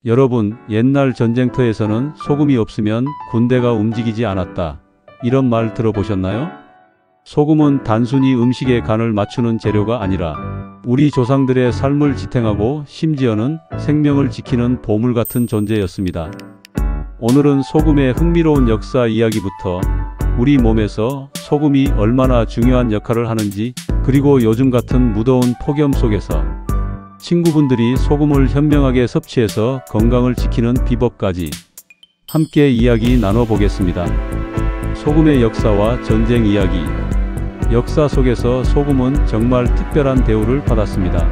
여러분, 옛날 전쟁터에서는 소금이 없으면 군대가 움직이지 않았다. 이런 말 들어보셨나요? 소금은 단순히 음식의 간을 맞추는 재료가 아니라 우리 조상들의 삶을 지탱하고 심지어는 생명을 지키는 보물 같은 존재였습니다. 오늘은 소금의 흥미로운 역사 이야기부터 우리 몸에서 소금이 얼마나 중요한 역할을 하는지, 그리고 요즘 같은 무더운 폭염 속에서 친구분들이 소금을 현명하게 섭취해서 건강을 지키는 비법까지 함께 이야기 나눠보겠습니다. 소금의 역사와 전쟁 이야기. 역사 속에서 소금은 정말 특별한 대우를 받았습니다.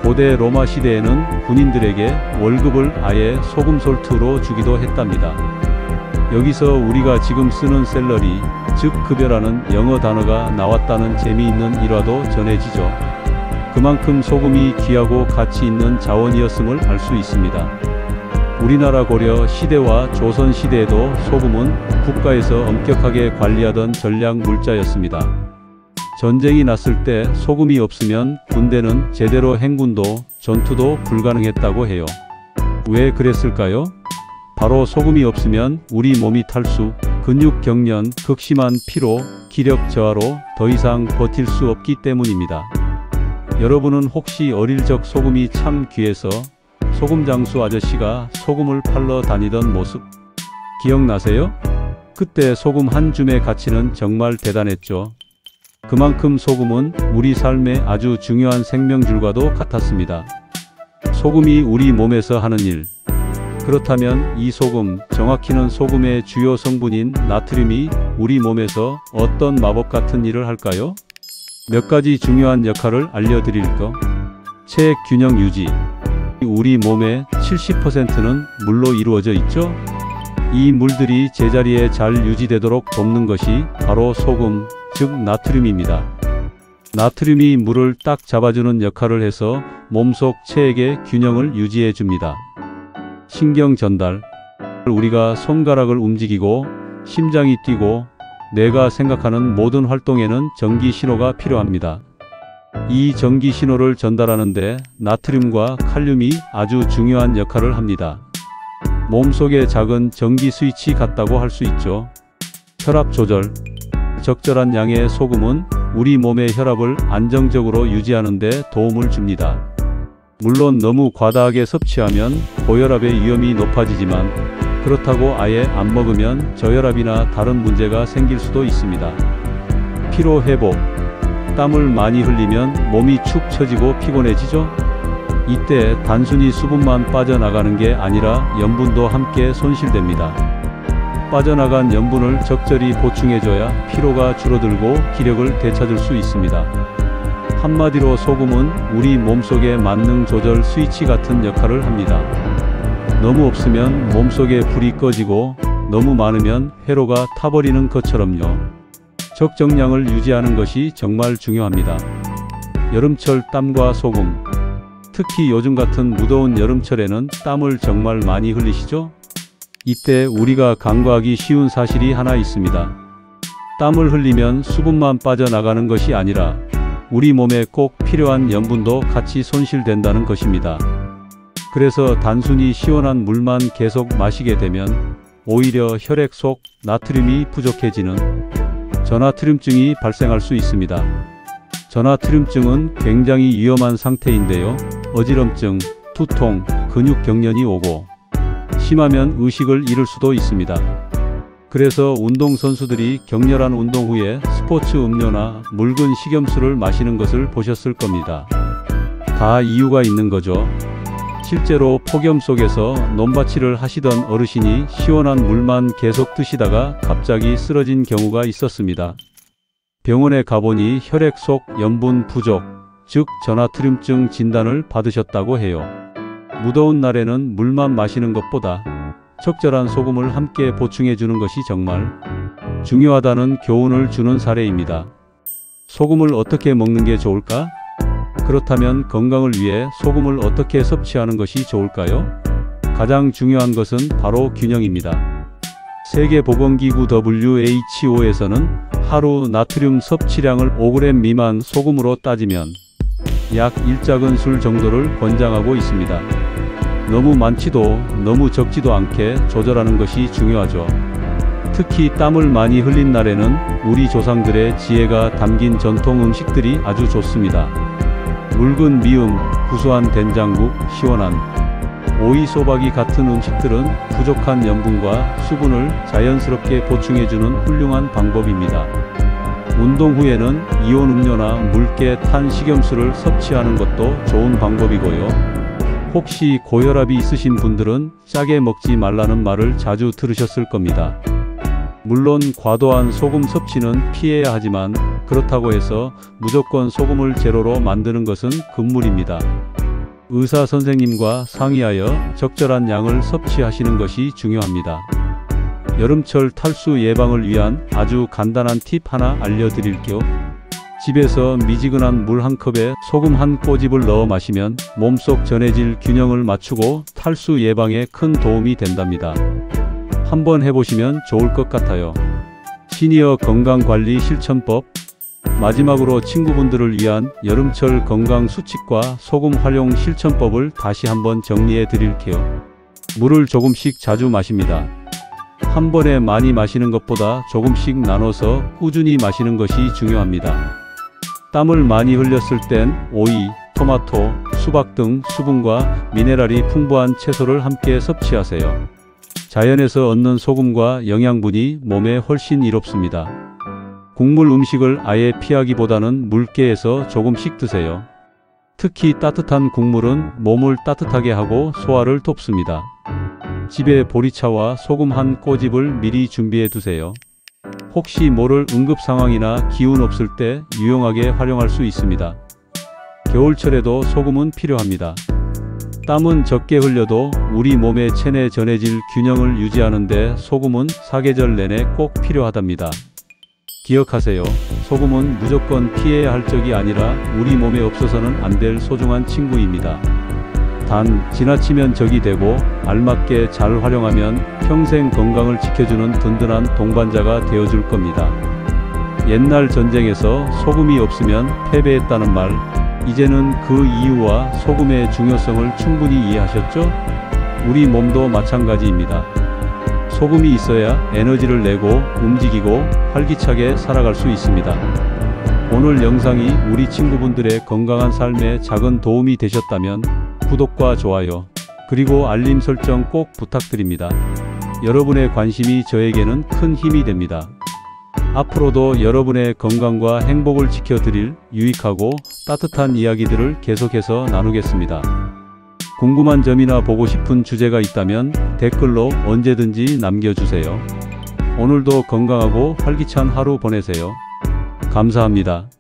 고대 로마 시대에는 군인들에게 월급을 아예 소금 솔트로 주기도 했답니다. 여기서 우리가 지금 쓰는 샐러리, 즉 급여라는 영어 단어가 나왔다는 재미있는 일화도 전해지죠. 그만큼 소금이 귀하고 가치 있는 자원이었음을 알 수 있습니다. 우리나라 고려 시대와 조선 시대에도 소금은 국가에서 엄격하게 관리하던 전략 물자였습니다. 전쟁이 났을 때 소금이 없으면 군대는 제대로 행군도 전투도 불가능했다고 해요. 왜 그랬을까요? 바로 소금이 없으면 우리 몸이 탈수, 근육 경련, 극심한 피로, 기력 저하로 더 이상 버틸 수 없기 때문입니다. 여러분은 혹시 어릴 적 소금이 참 귀해서 소금 장수 아저씨가 소금을 팔러 다니던 모습 기억나세요? 그때 소금 한 줌의 가치는 정말 대단했죠. 그만큼 소금은 우리 삶의 아주 중요한 생명줄과도 같았습니다. 소금이 우리 몸에서 하는 일. 그렇다면 이 소금, 정확히는 소금의 주요 성분인 나트륨이 우리 몸에서 어떤 마법 같은 일을 할까요? 몇 가지 중요한 역할을 알려드릴까? 체액 균형 유지. 우리 몸의 70%는 물로 이루어져 있죠? 이 물들이 제자리에 잘 유지되도록 돕는 것이 바로 소금, 즉 나트륨입니다. 나트륨이 물을 딱 잡아주는 역할을 해서 몸속 체액의 균형을 유지해 줍니다. 신경 전달. 우리가 손가락을 움직이고 심장이 뛰고 뇌가 생각하는 모든 활동에는 전기 신호가 필요합니다. 이 전기 신호를 전달하는데 나트륨과 칼륨이 아주 중요한 역할을 합니다. 몸속의 작은 전기 스위치 같다고 할 수 있죠. 혈압 조절. 적절한 양의 소금은 우리 몸의 혈압을 안정적으로 유지하는 데 도움을 줍니다. 물론 너무 과다하게 섭취하면 고혈압의 위험이 높아지지만, 그렇다고 아예 안 먹으면 저혈압이나 다른 문제가 생길 수도 있습니다. 피로 회복. 땀을 많이 흘리면 몸이 축 처지고 피곤해지죠? 이때 단순히 수분만 빠져나가는 게 아니라 염분도 함께 손실됩니다. 빠져나간 염분을 적절히 보충해줘야 피로가 줄어들고 기력을 되찾을 수 있습니다. 한마디로 소금은 우리 몸속의 만능 조절 스위치 같은 역할을 합니다. 너무 없으면 몸속에 불이 꺼지고 너무 많으면 회로가 타버리는 것처럼요. 적정량을 유지하는 것이 정말 중요합니다. 여름철 땀과 소금. 특히 요즘 같은 무더운 여름철에는 땀을 정말 많이 흘리시죠? 이때 우리가 간과하기 쉬운 사실이 하나 있습니다. 땀을 흘리면 수분만 빠져나가는 것이 아니라 우리 몸에 꼭 필요한 염분도 같이 손실된다는 것입니다. 그래서 단순히 시원한 물만 계속 마시게 되면 오히려 혈액 속 나트륨이 부족해지는 저나트륨증이 발생할 수 있습니다. 저나트륨증은 굉장히 위험한 상태인데요. 어지럼증, 두통, 근육 경련이 오고 심하면 의식을 잃을 수도 있습니다. 그래서 운동선수들이 격렬한 운동 후에 스포츠 음료나 묽은 식염수를 마시는 것을 보셨을 겁니다. 다 이유가 있는 거죠. 실제로 폭염 속에서 논밭일을 하시던 어르신이 시원한 물만 계속 드시다가 갑자기 쓰러진 경우가 있었습니다. 병원에 가보니 혈액 속 염분 부족, 즉 저나트륨증 진단을 받으셨다고 해요. 무더운 날에는 물만 마시는 것보다 적절한 소금을 함께 보충해 주는 것이 정말 중요하다는 교훈을 주는 사례입니다. 소금을 어떻게 먹는 게 좋을까? 그렇다면 건강을 위해 소금을 어떻게 섭취하는 것이 좋을까요? 가장 중요한 것은 바로 균형입니다. 세계보건기구 WHO에서는 하루 나트륨 섭취량을 5g 미만 소금으로 따지면 약 1작은 술 정도를 권장하고 있습니다. 너무 많지도 너무 적지도 않게 조절하는 것이 중요하죠. 특히 땀을 많이 흘린 날에는 우리 조상들의 지혜가 담긴 전통 음식들이 아주 좋습니다. 묽은 미음, 구수한 된장국, 시원한 오이, 소박이 같은 음식들은 부족한 염분과 수분을 자연스럽게 보충해주는 훌륭한 방법입니다. 운동 후에는 이온 음료나 묽게 탄 식염수를 섭취하는 것도 좋은 방법이고요. 혹시 고혈압이 있으신 분들은 짜게 먹지 말라는 말을 자주 들으셨을 겁니다. 물론 과도한 소금 섭취는 피해야 하지만 그렇다고 해서 무조건 소금을 제로로 만드는 것은 금물입니다. 의사 선생님과 상의하여 적절한 양을 섭취하시는 것이 중요합니다. 여름철 탈수 예방을 위한 아주 간단한 팁 하나 알려드릴게요. 집에서 미지근한 물 한 컵에 소금 한 꼬집을 넣어 마시면 몸속 전해질 균형을 맞추고 탈수 예방에 큰 도움이 된답니다. 한번 해보시면 좋을 것 같아요. 시니어 건강관리 실천법. 마지막으로 친구분들을 위한 여름철 건강 수칙과 소금 활용 실천법을 다시 한번 정리해 드릴게요. 물을 조금씩 자주 마십니다. 한 번에 많이 마시는 것보다 조금씩 나눠서 꾸준히 마시는 것이 중요합니다. 땀을 많이 흘렸을 땐 오이, 토마토, 수박 등 수분과 미네랄이 풍부한 채소를 함께 섭취하세요. 자연에서 얻는 소금과 영양분이 몸에 훨씬 이롭습니다. 국물 음식을 아예 피하기보다는 묽게 해서 조금씩 드세요. 특히 따뜻한 국물은 몸을 따뜻하게 하고 소화를 돕습니다. 집에 보리차와 소금 한 꼬집을 미리 준비해 두세요. 혹시 모를 응급 상황이나 기운 없을 때 유용하게 활용할 수 있습니다. 겨울철에도 소금은 필요합니다. 땀은 적게 흘려도 우리 몸의 체내 전해질 균형을 유지하는 데 소금은 사계절 내내 꼭 필요하답니다. 기억하세요. 소금은 무조건 피해야 할 적이 아니라 우리 몸에 없어서는 안 될 소중한 친구입니다. 단 지나치면 적이 되고 알맞게 잘 활용하면 평생 건강을 지켜주는 든든한 동반자가 되어줄 겁니다. 옛날 전쟁에서 소금이 없으면 패배했다는 말, 이제는 그 이유와 소금의 중요성을 충분히 이해하셨죠? 우리 몸도 마찬가지입니다. 소금이 있어야 에너지를 내고 움직이고 활기차게 살아갈 수 있습니다. 오늘 영상이 우리 친구분들의 건강한 삶에 작은 도움이 되셨다면 구독과 좋아요, 그리고 알림 설정 꼭 부탁드립니다. 여러분의 관심이 저에게는 큰 힘이 됩니다. 앞으로도 여러분의 건강과 행복을 지켜드릴 유익하고 따뜻한 이야기들을 계속해서 나누겠습니다. 궁금한 점이나 보고 싶은 주제가 있다면 댓글로 언제든지 남겨주세요. 오늘도 건강하고 활기찬 하루 보내세요. 감사합니다.